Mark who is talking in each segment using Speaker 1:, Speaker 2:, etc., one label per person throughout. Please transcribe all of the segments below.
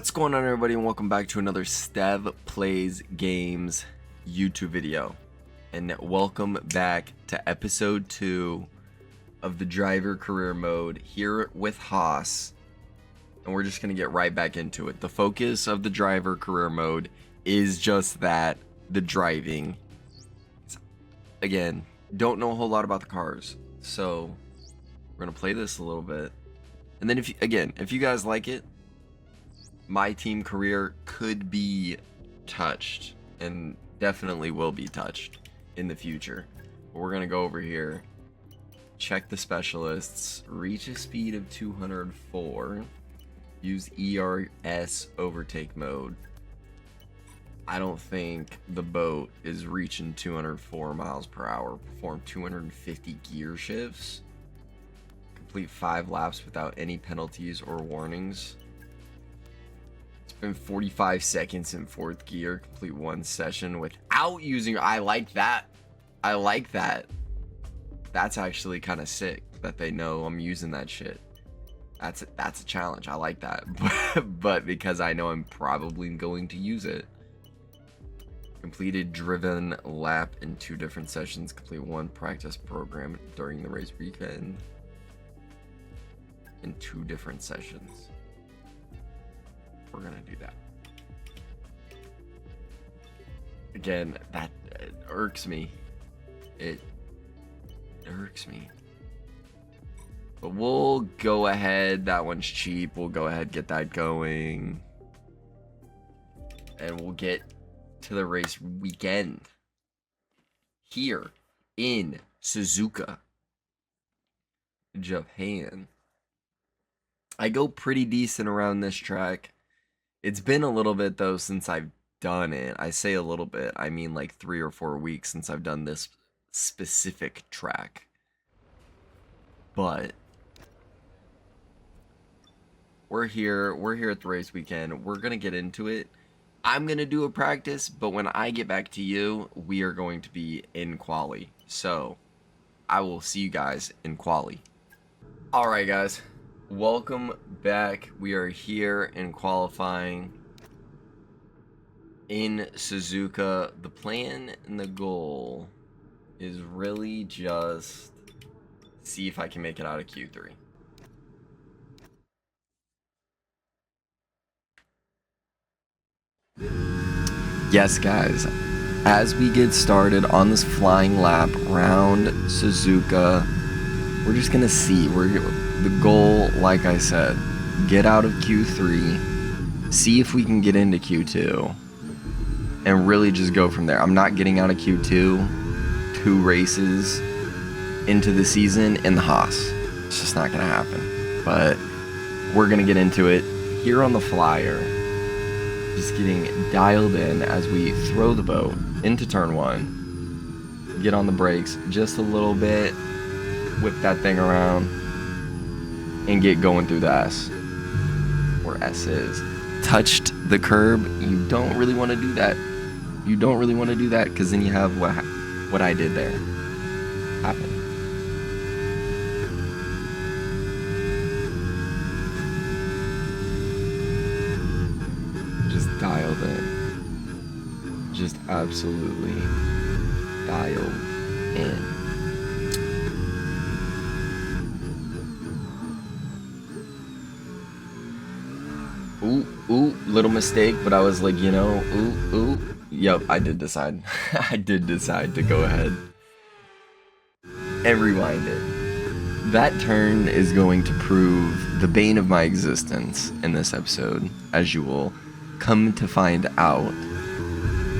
Speaker 1: What's going on, everybody, and welcome back to another Stev Plays Games YouTube video. And welcome back to episode 2 of the driver career mode here with Haas. And we're just going to get right back into it. The focus of the driver career mode is just that, the driving. Again, don't know a whole lot about the cars, so we're going to play this a little bit. And then if you guys like it, my team career could be touched, and definitely will be touched in the future. But we're gonna go over here, check the specialists, reach a speed of 204, use ERS overtake mode. I don't think the boat is reaching 204 miles per hour. Perform 250 gear shifts. Complete 5 laps without any penalties or warnings. Been 45 seconds in 4th gear. Complete 1 session without using. I like that. I like that. That's actually kind of sick that they know I'm using that shit. That's a challenge. I like that. But because I know I'm probably going to use it. Completed driven lap in 2 different sessions. Complete 1 practice program during the race weekend in 2 different sessions. We're gonna do that. Again, that irks me. It irks me. But we'll go ahead. That one's cheap. We'll go ahead, get that going. And we'll get to the race weekend here in Suzuka, Japan. I go pretty decent around this track. It's been a little bit, though, since I've done it. I say a little bit, I mean like 3 or 4 weeks since I've done this specific track. But we're here at the race weekend. We're gonna get into it. I'm gonna do a practice, but when I get back to you, we are going to be in quali. So I will see you guys in quali. Alright, guys. Welcome back. We are here in qualifying in Suzuka. The plan and the goal is really just see if I can make it out of Q3. Yes, guys, as we get started on this flying lap around Suzuka, we're just gonna see. The goal, like I said, get out of Q3, see if we can get into Q2, and really just go from there. I'm not getting out of Q2 2 races into the season in the Haas. It's just not gonna happen. But we're gonna get into it here on the flyer. Just getting dialed in as we throw the boat into turn 1. Get on the brakes just a little bit, whip that thing around, and get going through the S, where S is. Touched the curb. You don't really want to do that. You don't really want to do that, because then you have what I did there happen. Just dialed in. Just absolutely dialed in. Ooh, little mistake, but I was like, you know, ooh. Yep, I did decide. I did decide to go ahead and rewind it. That turn is going to prove the bane of my existence in this episode, as you will come to find out.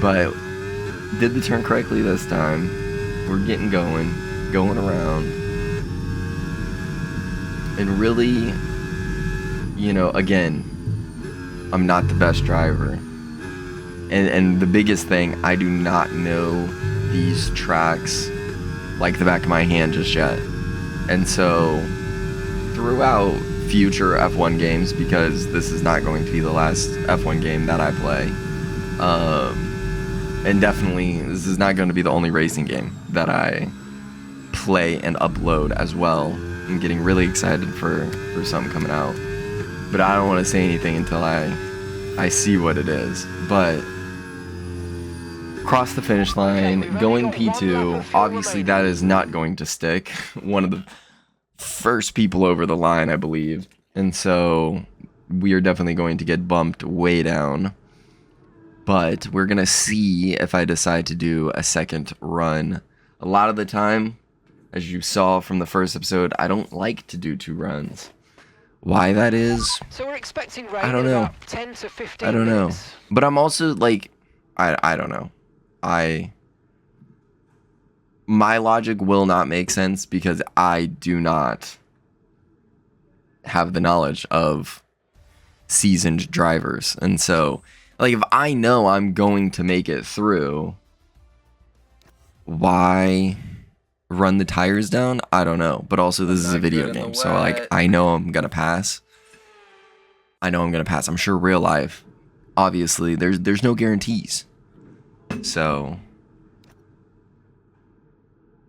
Speaker 1: But did the turn correctly this time. We're getting going around. And really, you know, again, I'm not the best driver. And the biggest thing, I do not know these tracks like the back of my hand just yet. And so throughout future F1 games, because this is not going to be the last F1 game that I play, and definitely this is not going to be the only racing game that I play and upload as well. I'm getting really excited for something coming out. But I don't want to say anything until I I see what it is, but cross the finish line, going P2, obviously that is not going to stick. One of the first people over the line, I believe. And so we are definitely going to get bumped way down. But we're going to see if I decide to do a second run. A lot of the time, as you saw from the first episode, I don't like to do 2 runs. Why that is,
Speaker 2: so we're expecting rain
Speaker 1: I don't know.
Speaker 2: 10 to 15
Speaker 1: I don't know.
Speaker 2: minutes.
Speaker 1: But I'm also like, I don't know. My logic will not make sense because I do not have the knowledge of seasoned drivers. And so, like, if I know I'm going to make it through, why run the tires down? I don't know. But also, this is a video game, so, like, I know I'm gonna pass. I'm sure real life, obviously, there's no guarantees. So,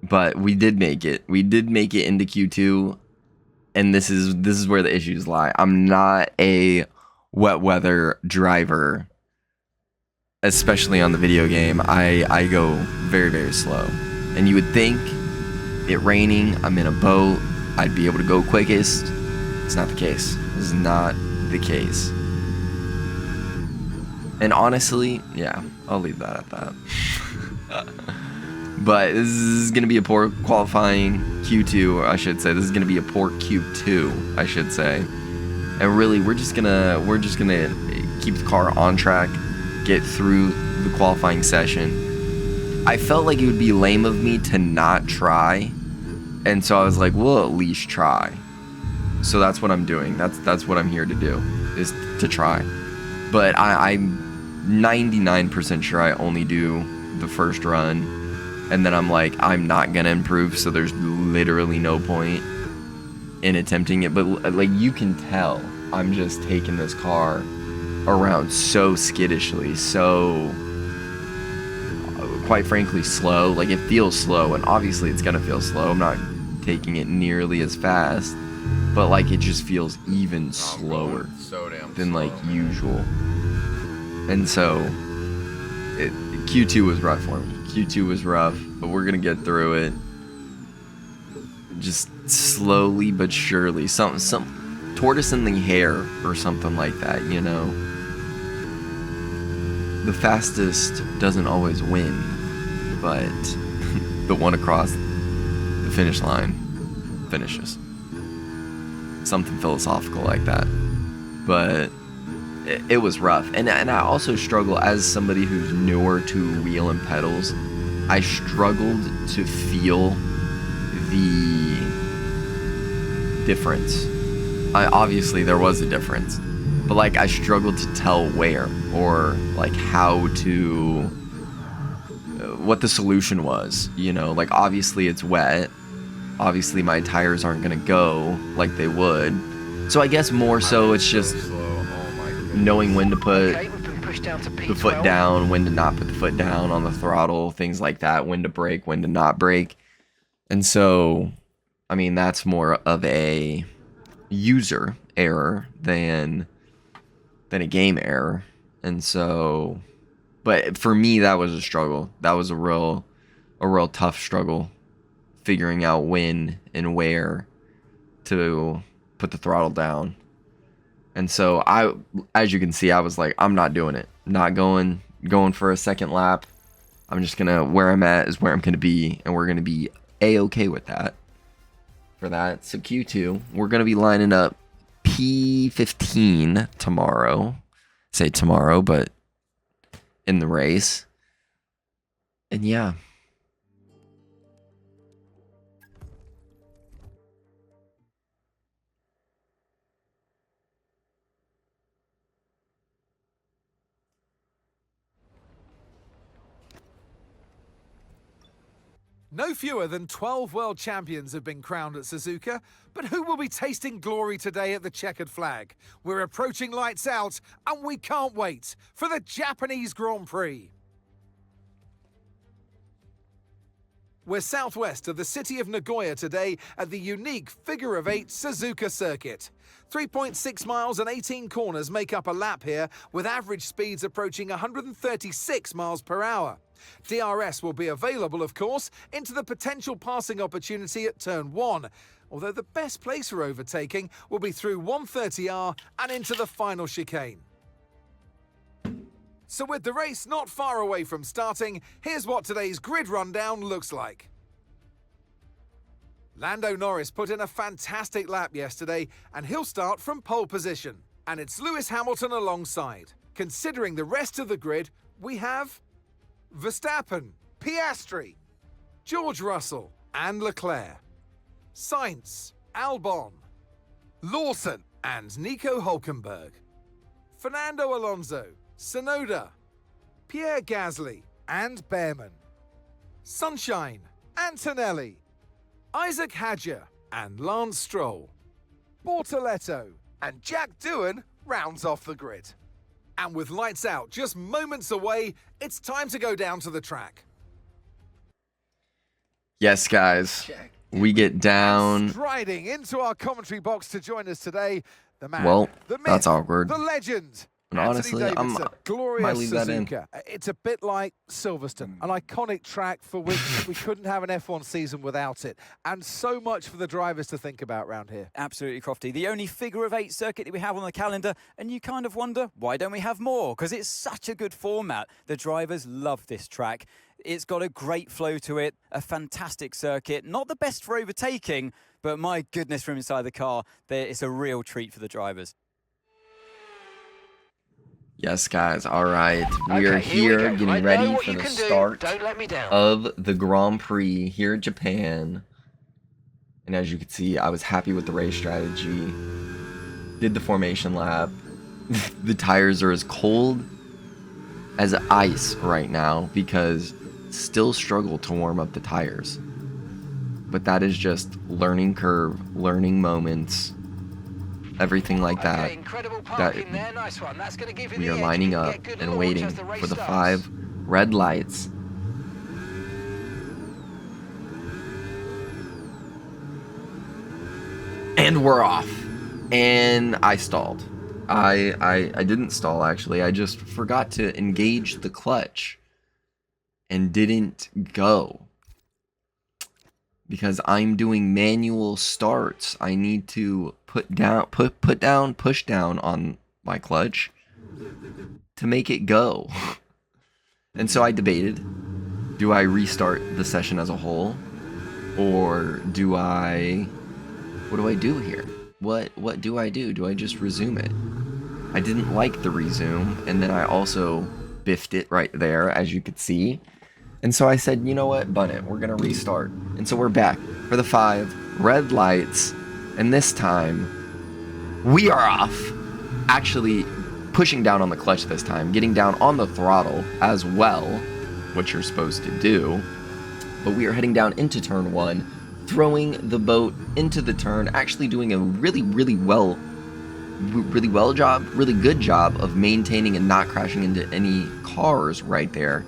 Speaker 1: but we did make it. We did make it into Q2, and this is where the issues lie. I'm not a wet weather driver, especially on the video game. I go very, very slow. And you would think it raining, I'm in a boat, I'd be able to go quickest. It's not the case. This is not the case. And honestly, yeah, I'll leave that at that. But this is going to be a poor qualifying Q2, I should say. This is going to be a poor Q2, I should say. And really, we're just gonna keep the car on track, get through the qualifying session. I felt like it would be lame of me to not try, and so I was like, we'll at least try. So that's what I'm doing. That's what I'm here to do, is to try. But I'm 99% sure I only do the first run. And then I'm like, I'm not gonna improve, so there's literally no point in attempting it. But like, you can tell I'm just taking this car around so skittishly, so quite frankly slow. Like, it feels slow, and obviously it's gonna feel slow. I'm not taking it nearly as fast, but like, it just feels even slower than like usual. And so Q2 was rough for me. Q2 was rough, but we're gonna get through it. Just slowly but surely. Some tortoise in the hare or something like that, you know. The fastest doesn't always win, but the one across the finish line finishes. Something philosophical like that. But it was rough, and I also struggle as somebody who's newer to wheel and pedals. I struggled to feel the difference. Obviously there was a difference, but like, I struggled to tell where, or like how to, what the solution was. You know, like, obviously it's wet. Obviously my tires aren't gonna go like they would. So I guess more so it's just knowing when to put the foot down, when to not put the foot down on the throttle, things like that, when to brake, when to not brake. And so, I mean, that's more of a user error than a game error. And so, but for me, that was a struggle. That was a real tough struggle, figuring out when and where to put the throttle down. And so as you can see, I was like, I'm not doing it. Not going for a second lap. I'm just gonna, where I'm at is where I'm gonna be, and we're gonna be a-okay with that. For that, so Q2, we're gonna be lining up P15 tomorrow. Say tomorrow, but in the race. And yeah.
Speaker 3: No fewer than 12 world champions have been crowned at Suzuka, but who will be tasting glory today at the checkered flag? We're approaching lights out, and we can't wait for the Japanese Grand Prix. We're southwest of the city of Nagoya today at the unique figure-of-8 Suzuka circuit. 3.6 miles and 18 corners make up a lap here, with average speeds approaching 136 miles per hour. DRS will be available, of course, into the potential passing opportunity at turn 1, although the best place for overtaking will be through 130R and into the final chicane. So with the race not far away from starting, here's what today's grid rundown looks like. Lando Norris put in a fantastic lap yesterday, and he'll start from pole position. And it's Lewis Hamilton alongside. Considering the rest of the grid, we have Verstappen, Piastri, George Russell and Leclerc, Sainz, Albon, Lawson and Nico Hülkenberg, Fernando Alonso, Tsunoda, Pierre Gasly and Behrman, Sunshine, Antonelli, Isaac Hadjar and Lance Stroll, Bortoletto and Jack Doohan rounds off the grid. And with lights out just moments away, it's time to go down to the track.
Speaker 1: Yes, guys, we get down.
Speaker 3: Striding into our commentary box to join us today, the man,
Speaker 1: Well,
Speaker 3: the myth,
Speaker 1: that's awkward.
Speaker 3: the legend,
Speaker 1: And
Speaker 3: Anthony
Speaker 1: honestly,
Speaker 3: Davidson, glorious
Speaker 1: might leave that in.
Speaker 3: Suzuka. It's a bit like Silverstone, an iconic track for which we couldn't have an F1 season without it. And so much for the drivers to think about round here.
Speaker 2: Absolutely, Crofty. The only figure-of-8 circuit that we have on the calendar, and you kind of wonder, why don't we have more? Because it's such a good format. The drivers love this track. It's got a great flow to it, a fantastic circuit. Not the best for overtaking, but my goodness, from inside the car, it's a real treat for the drivers.
Speaker 1: Yes, guys. All right, we are here getting ready for the start of the Grand Prix here in Japan. And as you can see, I was happy with the race strategy. Did the formation lap. The tires are as cold as ice right now because still struggle to warm up the tires. But that is just learning curve, learning moments, everything like that. We are lining up and waiting for the 5 red lights. And we're off. And I stalled. I didn't stall, actually. I just forgot to engage the clutch and didn't go. Because I'm doing manual starts. I need to push down on my clutch to make it go. And so I debated, do I restart the session as a whole? Or do I, what do I do here? What do I do? Do I just resume it? I didn't like the resume, and then I also biffed it right there, as you could see. And so I said, you know what, bun it, we're gonna restart. And so we're back for the 5 red lights, and this time, we are off. Actually, pushing down on the clutch this time, getting down on the throttle as well, what you're supposed to do. But we are heading down into turn 1, throwing the boat into the turn, actually doing a really good job of maintaining and not crashing into any cars right there.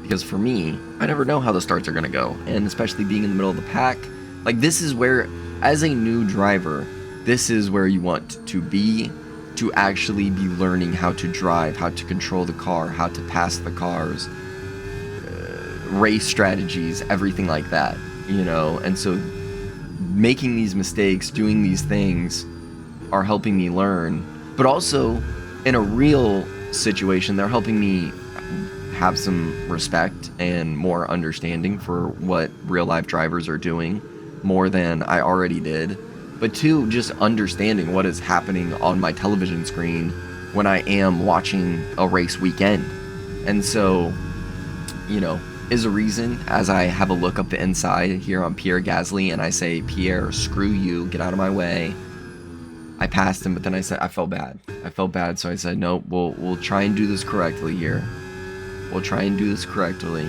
Speaker 1: Because for me, I never know how the starts are going to go. And especially being in the middle of the pack, like this is where, as a new driver, this is where you want to be, to actually be learning how to drive, how to control the car, how to pass the cars, race strategies, everything like that, you know. And so making these mistakes, doing these things are helping me learn. But also, in a real situation, they're helping me have some respect and more understanding for what real life drivers are doing, more than I already did. But 2, just understanding what is happening on my television screen when I am watching a race weekend. And so, you know, is a reason as I have a look up the inside here on Pierre Gasly and I say, Pierre, screw you, get out of my way. I passed him, but then I said, I felt bad. So I said, no, we'll try and do this correctly here. We'll try and do this correctly.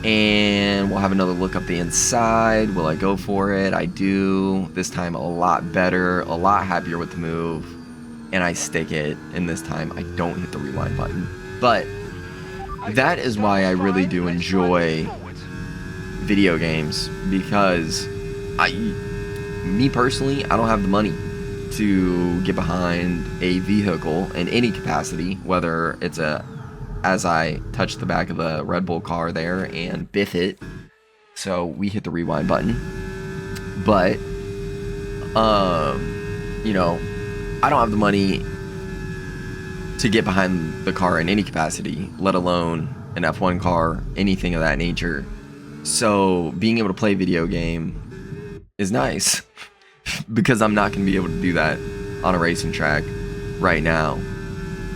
Speaker 1: And we'll have another look up the inside. Will I go for it? I do. This time a lot better, a lot happier with the move. And I stick it. And this time I don't hit the rewind button. But that is why I really do enjoy video games because me personally, I don't have the money to get behind a vehicle in any capacity, whether it's as I touch the back of the Red Bull car there and biff it. So we hit the rewind button. But, you know, I don't have the money to get behind the car in any capacity, let alone an F1 car, anything of that nature. So being able to play a video game is nice because I'm not going to be able to do that on a racing track right now.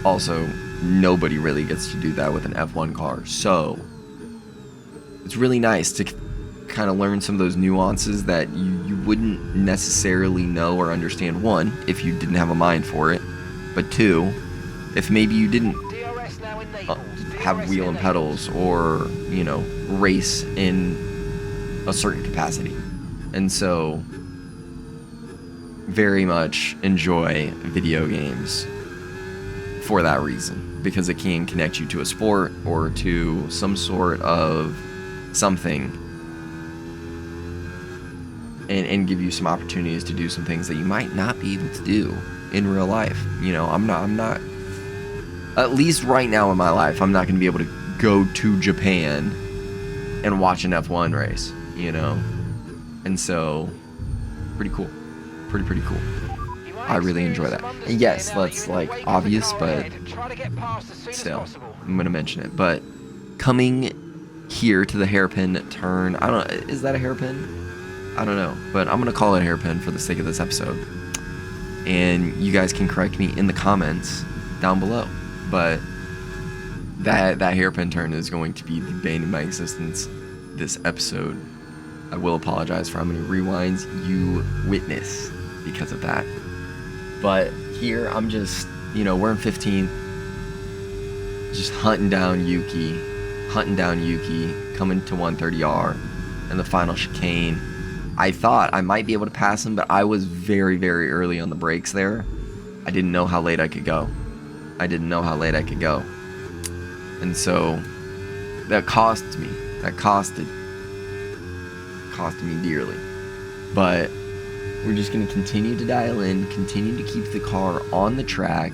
Speaker 1: Also, nobody really gets to do that with an F1 car. So it's really nice to kind of learn some of those nuances that you wouldn't necessarily know or understand. One, if you didn't have a mind for it, but two, if maybe you didn't have wheel and pedals or, you know, race in a certain capacity. And so very much enjoy video games for that reason, because it can connect you to a sport or to some sort of something and give you some opportunities to do some things that you might not be able to do in real life. You know, I'm not at least right now in my life, I'm not going to be able to go to Japan and watch an F1 race, you know? And so, pretty cool. Pretty cool. I really enjoy that. And yes, that's like obvious, but still, I'm going to mention it. But coming here to the hairpin turn, I don't know, is that a hairpin? I don't know, but I'm going to call it a hairpin for the sake of this episode. And you guys can correct me in the comments down below. But that hairpin turn is going to be the bane of my existence this episode. I will apologize for how many rewinds you witness because of that. But here I'm just, you know, we're in 15th, just hunting down Yuki, coming to 130R and the final chicane. I thought I might be able to pass him, but I was very, very early on the brakes there. I didn't know how late I could go. And so that cost me. That costed me dearly. But we're just going to continue to dial in, continue to keep the car on the track,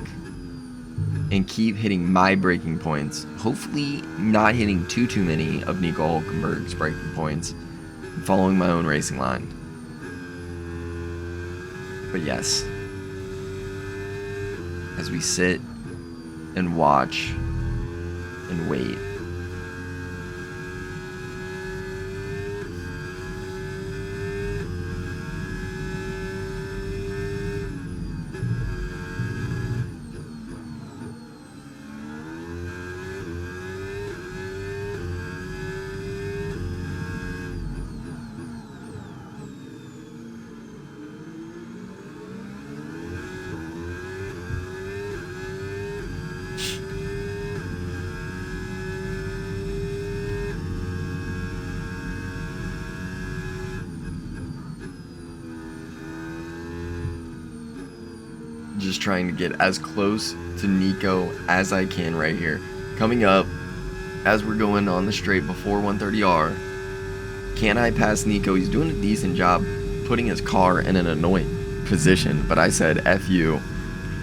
Speaker 1: and keep hitting my braking points. Hopefully not hitting too many of Nico Hulkenberg's braking points, and following my own racing line. But yes, as we sit and watch and wait, just trying to get as close to Nico as I can right here. Coming up, as we're going on the straight before 130R, can I pass Nico? He's doing a decent job putting his car in an annoying position, but I said, F you,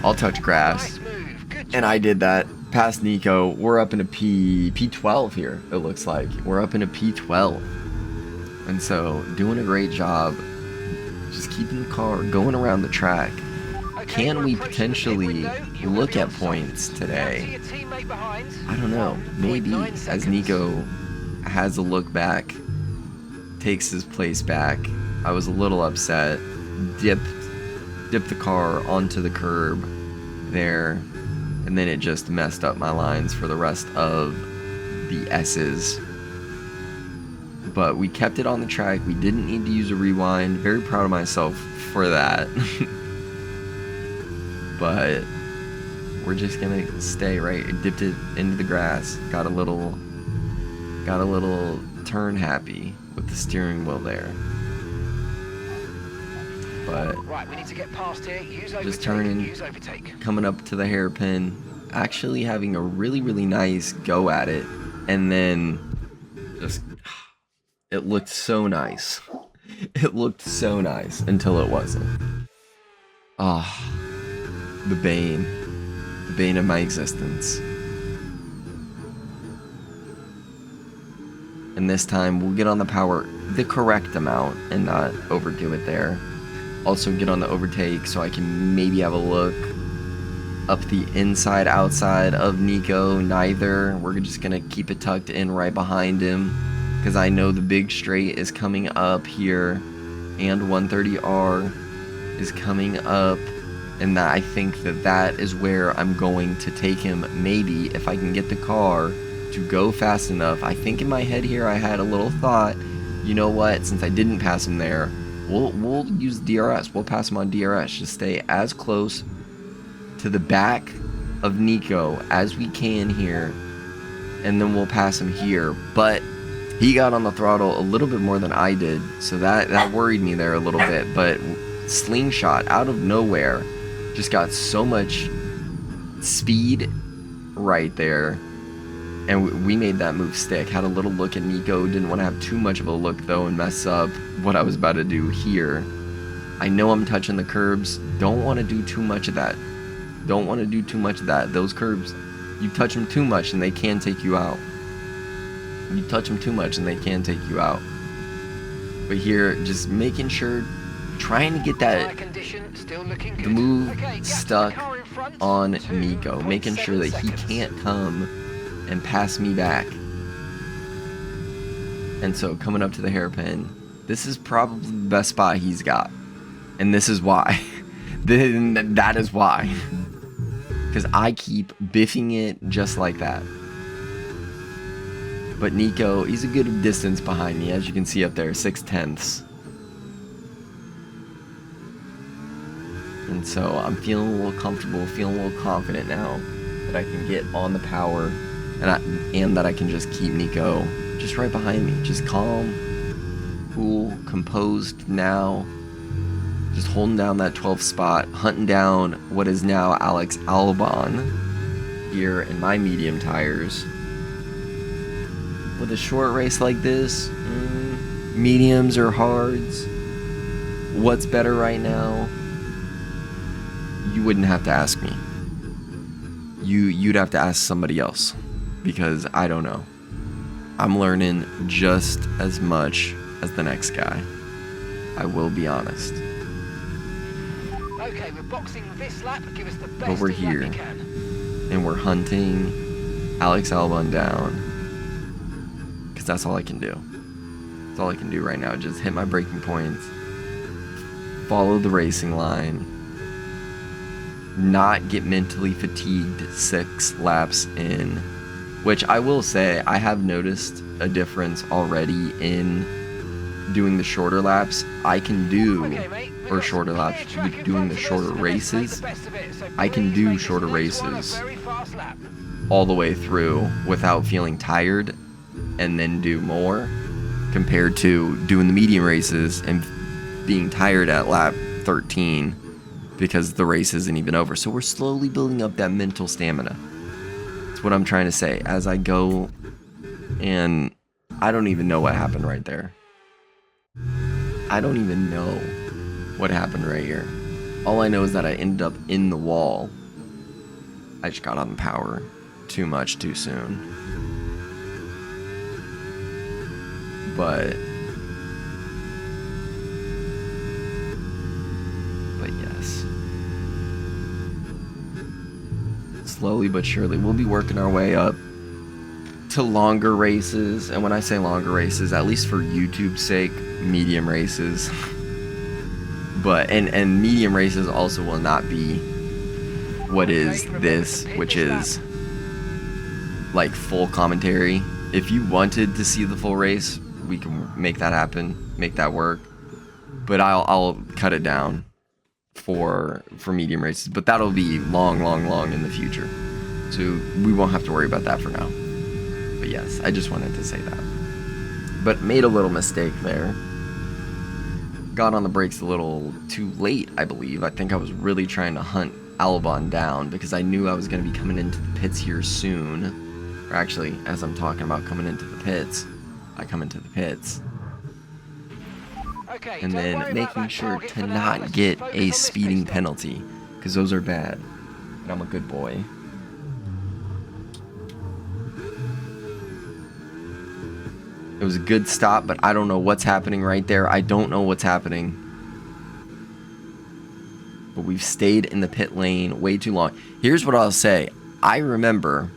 Speaker 1: I'll touch grass. And I did that, past Nico. We're up in a P12 here, it looks like. We're up in a P12. And so, doing a great job, just keeping the car going around the track. Can we potentially look at points today? I don't know. Maybe as Nico has a look back, takes his place back. I was a little upset. Dipped the car onto the curb there, and then it just messed up my lines for the rest of the S's. But we kept it on the track. We didn't need to use a rewind. Very proud of myself for that. But we're just gonna stay right. Dipped it into the grass. Got a little turn happy with the steering wheel there. But
Speaker 4: right, we need to get past here. Use overtake,
Speaker 1: just turning,
Speaker 4: use overtake.
Speaker 1: Coming up to the hairpin, actually having a really nice go at it, and then just It looked so nice. It looked so nice until it wasn't. Ah, the bane of my existence. And this time we'll get on the power the correct amount and not overdo it there. Also get on the overtake so I can maybe have a look up the inside outside of Nico. Neither. We're just gonna keep it tucked in right behind him because I know the big straight is coming up here and 130R is coming up, and that I think that is where I'm going to take him. Maybe if I can get the car to go fast enough. I think in my head here I had a little thought, you know what, since I didn't pass him there, we'll use DRS. We'll pass him on DRS. Just stay as close to the back of Nico as we can here, and then we'll pass him here. But he got on the throttle a little bit more than I did, so that worried me there a little bit. But Slingshot out of nowhere just got so much speed right there, and we made that move stick. Had a little look at Nico, didn't want to have too much of a look though and mess up what I was about to do here. I know I'm touching the curbs, don't want to do too much of that. Don't want to do too much of that. Those curbs, you touch them too much and they can take you out. You touch them too much and they can take you out. But here, just making sure, trying to get that the move stuck on Nico, making sure that he can't come and pass me back. And so coming up to the hairpin, this is probably the best spot he's got, and this is why. That is why, because I keep biffing it just like that. But Nico, he's a good distance behind me, as you can see up there, 6/10. And so I'm feeling a little comfortable, feeling a little confident now that I can get on the power, and that I can just keep Nico just right behind me. Just calm, cool, composed now. Just holding down that 12th spot, hunting down what is now Alex Albon here in my medium tires. With a short race like this, mediums or hards, what's better right now? You wouldn't have to ask me. You'd have to ask somebody else, because I don't know. I'm learning just as much as the next guy. I will be honest.
Speaker 4: Okay, we're boxing this lap. Give us the best
Speaker 1: But we're
Speaker 4: lap
Speaker 1: here,
Speaker 4: you can.
Speaker 1: and we're hunting Alex Albon down, because that's all I can do. That's all I can do right now. Just hit my braking points, follow the racing line, not get mentally fatigued 6 laps in, which I will say I have noticed a difference already in doing the shorter laps. I can do, or shorter laps, doing the shorter races. I can do shorter races all the way through without feeling tired and then do more, compared to doing the medium races and being tired at lap 13 because the race isn't even over. So we're slowly building up that mental stamina. That's what I'm trying to say as I go, and I don't even know what happened right there. I don't even know what happened right here. All I know is that I ended up in the wall. I just got on the power too much too soon. But yes. Slowly but surely, we'll be working our way up to longer races. And when I say longer races, at least for YouTube's sake, medium races. But and medium races also will not be what is this, which is like full commentary. If you wanted to see the full race, we can make that happen, make that work. But I'll cut it down for medium races. But that'll be long in the future. So we won't have to worry about that for now. But yes, I just wanted to say that. But made a little mistake there. Got on the brakes a little too late, I believe. I think I was really trying to hunt Albon down because I knew I was going to be coming into the pits here soon. Or actually, as I'm talking about coming into the pits, I come into the pits.
Speaker 4: Okay,
Speaker 1: and
Speaker 4: don't
Speaker 1: then
Speaker 4: worry about
Speaker 1: making
Speaker 4: that
Speaker 1: sure
Speaker 4: target
Speaker 1: to
Speaker 4: for now.
Speaker 1: not
Speaker 4: Let's
Speaker 1: get
Speaker 4: focus
Speaker 1: a
Speaker 4: on this
Speaker 1: speeding
Speaker 4: pistol.
Speaker 1: penalty, because those are bad. And I'm a good boy. It was a good stop, but I don't know what's happening right there. I don't know what's happening. But we've stayed in the pit lane way too long. Here's what I'll say. I remember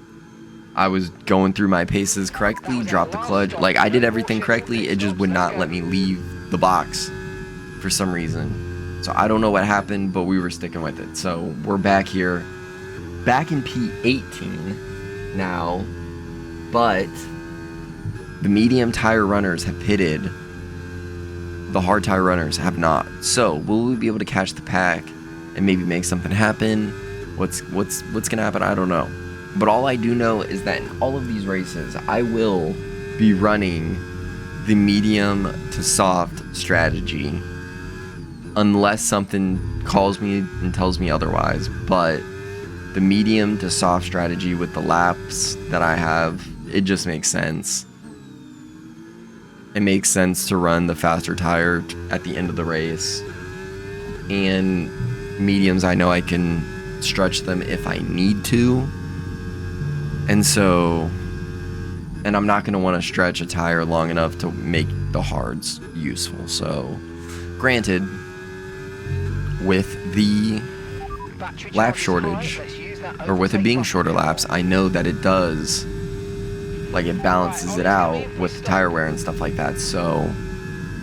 Speaker 1: I was going through my paces correctly, dropped the clutch. Like, I did everything correctly. It just would not let me leave the box for some reason. So I don't know what happened, but we were sticking with it. So we're back here. Back in P18 now. But the medium tire runners have pitted. The hard tire runners have not. So will we be able to catch the pack and maybe make something happen? What's gonna happen? I don't know. But all I do know is that in all of these races, I will be running the medium to soft strategy unless something calls me and tells me otherwise. But the medium to soft strategy with the laps that I have, it just makes sense. It makes sense to run the faster tire at the end of the race. And mediums, I know I can stretch them if I need to. And so, and I'm not going to want to stretch a tire long enough to make the hards useful. So, granted, with the
Speaker 4: Battery
Speaker 1: lap
Speaker 4: charge is
Speaker 1: shortage,
Speaker 4: high. Let's use that
Speaker 1: or with it
Speaker 4: overtake
Speaker 1: being
Speaker 4: button
Speaker 1: shorter
Speaker 4: now.
Speaker 1: laps, I know that it does, like, it balances it out with the tire wear and stuff like that. So,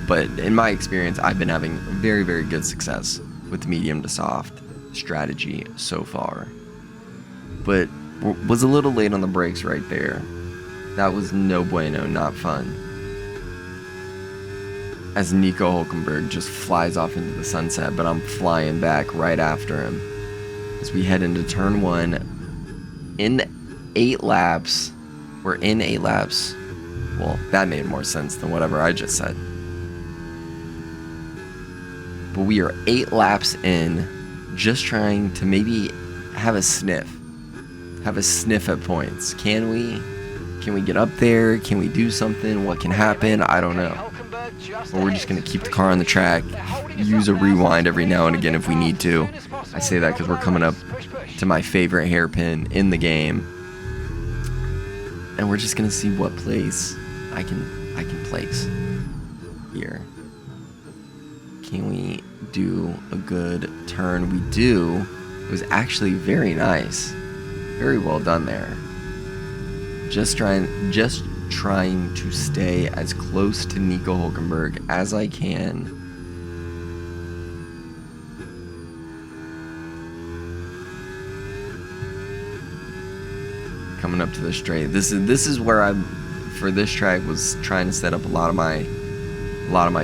Speaker 1: but in my experience, I've been having very, very good success with the medium to soft strategy so far. But was a little late on the brakes right there. That was no bueno, not fun. As Nico Hulkenberg just flies off into the sunset, but I'm flying back right after him. As we head into turn 1, in 8 laps, we're in 8 laps. Well, that made more sense than whatever I just said. But we are 8 laps in, just trying to maybe have a sniff at points. Can we get up there? Can we do something? What can happen? I don't know. But we're just gonna keep the car on the track, use a rewind every now and again if we need to. I say that because we're coming up to my favorite hairpin in the game, and we're just gonna see what place I can place here. Can we do a good turn? We do. It was actually very nice. Very well done there. Just trying to stay as close to Nico Hulkenberg as I can. Coming up to the straight. This is where I'm, for this track, was trying to set up a lot of my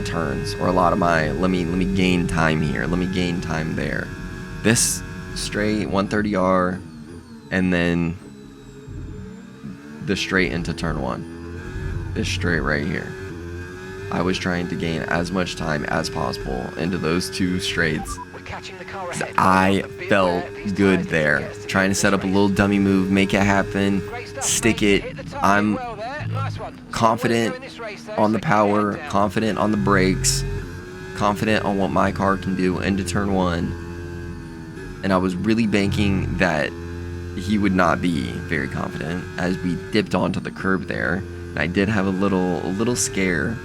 Speaker 1: turns, or a lot of my let me gain time here. Let me gain time there. This straight 130R, and then the straight into turn 1. This straight right here. I was trying to gain as much time as possible into those 2 straights. I felt good there. Trying to set up a little dummy move, make it happen, stick it. I'm confident on the power, confident on the brakes, confident on what my car can do into turn 1. And I was really banking that he would not be very confident as we dipped onto the curb there. And I did have a little scare.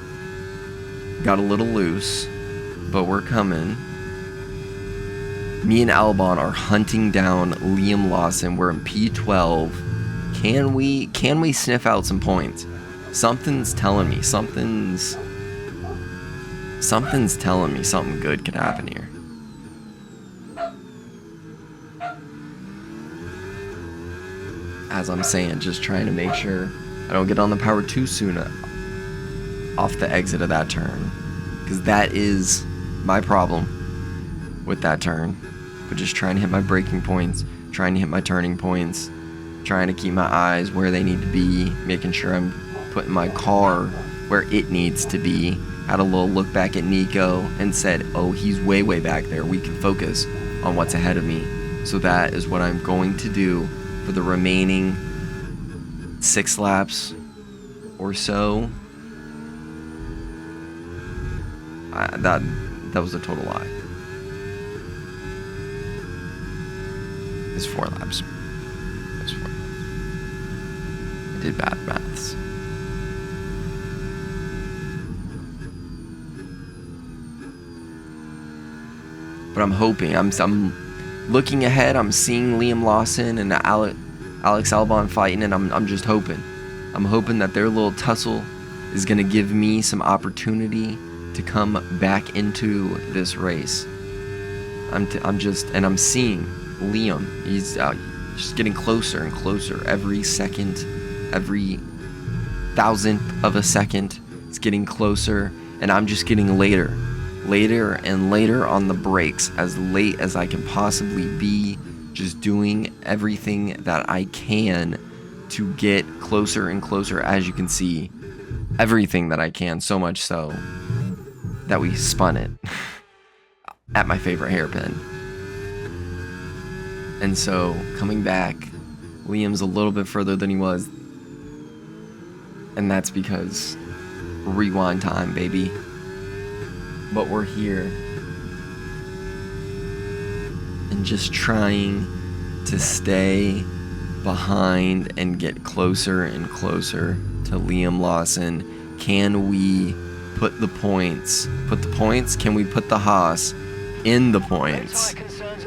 Speaker 1: Got a little loose, but we're coming. Me and Albon are hunting down Liam Lawson. We're in P12. Can we sniff out some points? Something's telling me. Something's telling me something good could happen here. As I'm saying, just trying to make sure I don't get on the power too soon off the exit of that turn, because that is my problem with that turn. But just trying to hit my braking points, trying to hit my turning points, trying to keep my eyes where they need to be, making sure I'm putting my car where it needs to be. Had a little look back at Nico and said, oh, he's way back there. We can focus on what's ahead of me. So that is what I'm going to do for the remaining 6 laps or so. That was a total lie. It's 4 laps. It's 4 laps. I did bad maths. But I'm hoping. I'm looking ahead. I'm seeing Liam Lawson and Alex Albon fighting, and I'm just hoping. I'm hoping that their little tussle is gonna give me some opportunity to come back into this race. I'm seeing Liam. He's just getting closer and closer every second, every thousandth of a second. It's getting closer, and I'm just getting later and later on the brakes, as late as I can possibly be, just doing everything that I can to get closer and closer. As you can see, everything that I can, so much so that we spun it at my favorite hairpin. And so coming back, Liam's a little bit further than he was, and that's because rewind time, baby. But we're here and just trying to stay behind and get closer and closer to Liam Lawson. Can we put the points? Can we put the Haas in the points?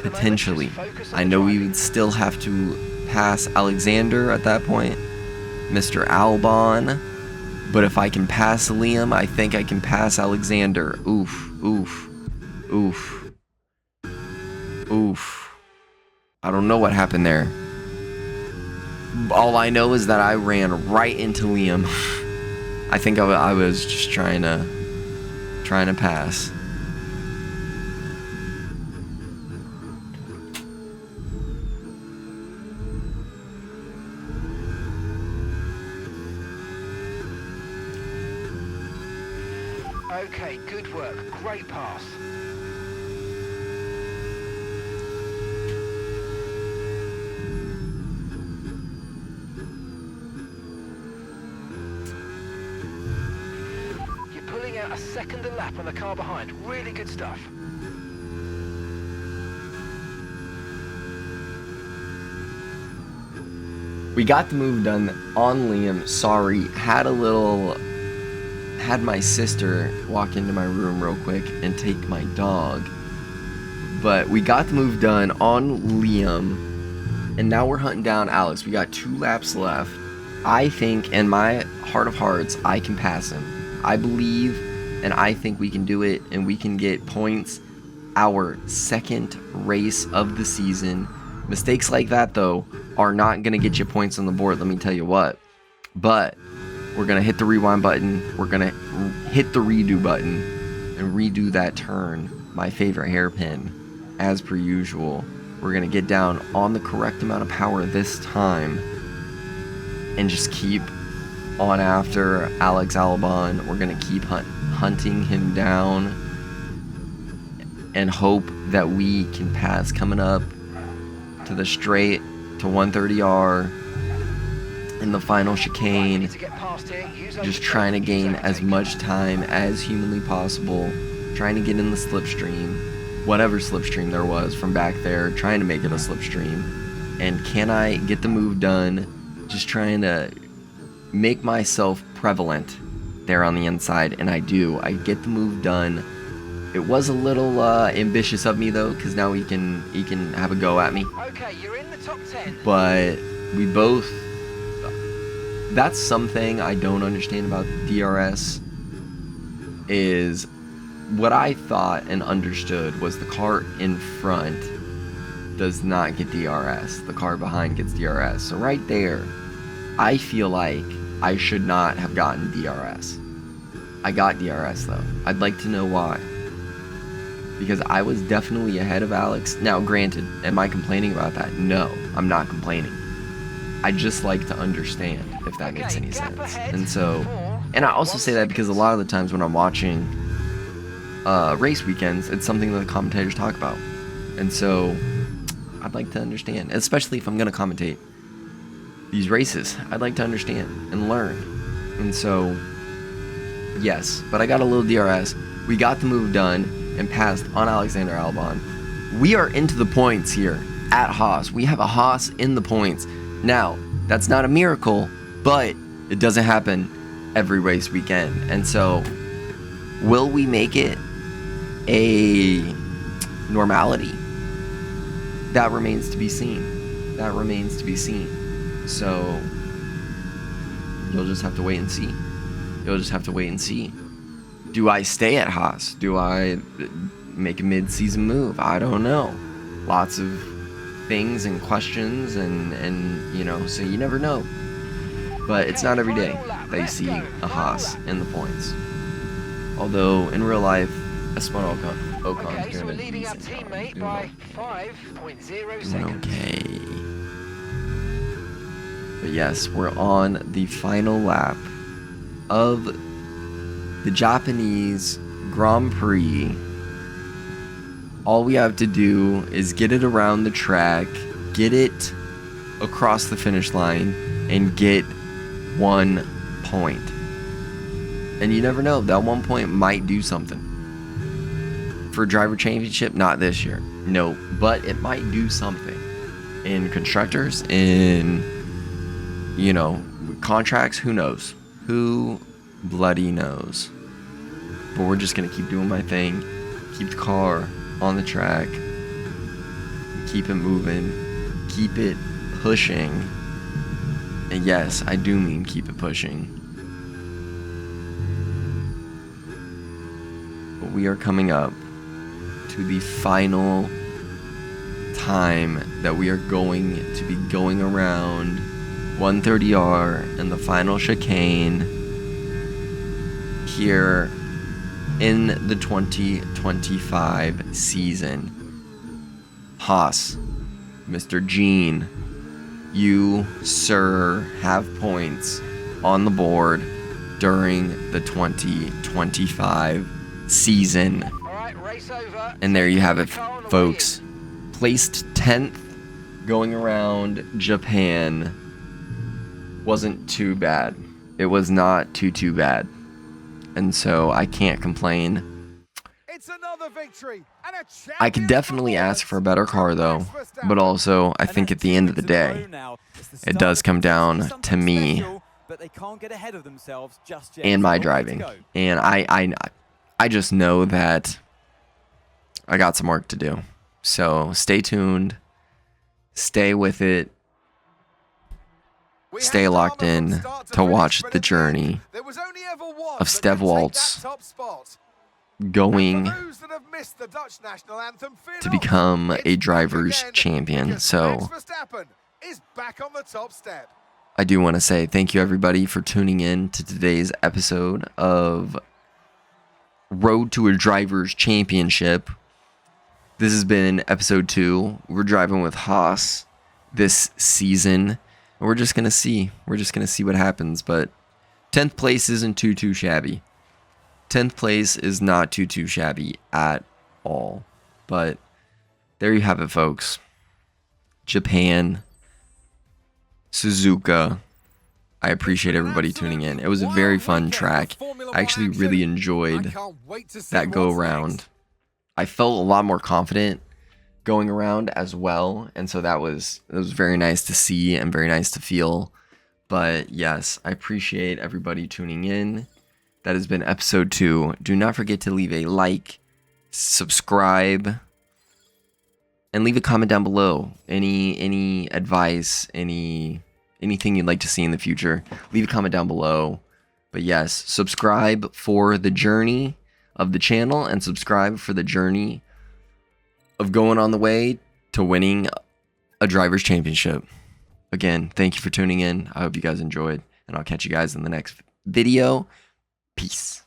Speaker 1: Potentially. I know we would still have to pass Alexander at that point, Mr. Albon. But if I can pass Liam, I think I can pass Alexander. Oof. I don't know what happened there. All I know is that I ran right into Liam. I think I was just trying to pass.
Speaker 4: Okay, good work. Great pass. You're pulling out a second a lap on the car behind. Really good stuff.
Speaker 1: We got the move done on Liam. Sorry, had my sister walk into my room real quick and take my dog. But we got the move done on Liam, and now we're hunting down Alex. We got 2 laps left. I think, in my heart of hearts, I can pass him. I believe, and I think we can do it, and we can get points. Our second race of the season. Mistakes like that, though, are not going to get you points on the board, let me tell you what. But we're going to hit the rewind button. We're going to hit the redo button and redo that turn, my favorite hairpin, as per usual. We're going to get down on the correct amount of power this time and just keep on after Alex Albon. We're going to keep hunting him down and hope that we can pass coming up to the straight to 130R in the final chicane. Just trying to gain as much time as humanly possible, trying to get in the slipstream, whatever slipstream there was from back there, trying to make it a slipstream. And can I get the move done? Just trying to make myself prevalent there on the inside, and I do. I get the move done. It was a little ambitious of me though, because now he can have a go at me.
Speaker 4: Okay, you're in the top 10.
Speaker 1: But we both. That's something I don't understand about DRS. Is what I thought and understood was the car in front does not get DRS. The car behind gets DRS. So right there, I feel like I should not have gotten DRS. I got DRS though. I'd like to know why. Because I was definitely ahead of Alex. Now, granted, am I complaining about that? No, I'm not complaining. I just like to understand if that makes any sense. And so, and I also say that because a lot of the times when I'm watching race weekends, it's something that the commentators talk about. And so, I'd like to understand, especially if I'm going to commentate these races. I'd like to understand and learn. And so, yes, but I got a little DRS. We got the move done and passed on Alexander Albon. We are into the points here at Haas. We have a Haas in the points. Now, that's not a miracle, but it doesn't happen every race weekend. And so, will we make it a normality? That remains to be seen. That remains to be seen. So, you'll just have to wait and see. You'll just have to wait and see. Do I stay at Haas? Do I make a mid-season move? I don't know. Lots of things and questions and you know, so you never know. But it's not every day that you see a Haas in the points. Although in real life, Esteban Ocon's
Speaker 4: Okay, so we're
Speaker 1: doing a
Speaker 4: leading our
Speaker 1: decent job.
Speaker 4: teammate by 5.0 seconds.
Speaker 1: Okay. But yes, we're on the final lap of the Japanese Grand Prix. All we have to do is get it around the track, get it across the finish line, and get 1 point. And you never know, that 1 point might do something. For driver championship, not this year. No, but it might do something. In constructors, in, you know, contracts, who knows? Who bloody knows? But we're just gonna keep doing my thing, keep the car on the track, keep it moving, keep it pushing. And yes, I do mean keep it pushing. But we are coming up to the final time that we are going to be going around 130R in the final chicane here in the 2025 season. Haas, Mr. Gene, you, sir, have points on the board during the 2025 season.
Speaker 4: All right, race over.
Speaker 1: And there you have it,
Speaker 4: Car on the
Speaker 1: folks. Placed 10th going around Japan. Wasn't too bad. It was not too bad. And so I can't complain.
Speaker 3: It's another victory and a
Speaker 1: I could definitely ask for a better car though, but also I think at the end of the day, it does come down to me and my driving. And I just know that I got some work to do. So stay tuned, stay with it, stay locked in to watch the journey of Steve Waltz going to become a driver's champion. So I do want to say thank you everybody for tuning in to today's episode of Road to a Driver's Championship. This has been episode 2. We're driving with Haas this season. We're just going to see. We're just going to see what happens. But 10th place isn't too shabby. 10th place is not too shabby at all. But there you have it, folks. Japan. Suzuka. I appreciate everybody tuning in. It was a very fun track. I actually really enjoyed that go around. I felt a lot more confident going around as well, and so it was very nice to see and very nice to feel. But yes, I appreciate everybody tuning in. That has been episode 2. Do not forget to leave a like, subscribe, and leave a comment down below. Any advice, anything you'd like to see in the future, leave a comment down below. But yes, subscribe for the journey of the channel and subscribe for the journey of going on the way to winning a driver's championship. Again, thank you for tuning in. I hope you guys enjoyed, and I'll catch you guys in the next video. Peace.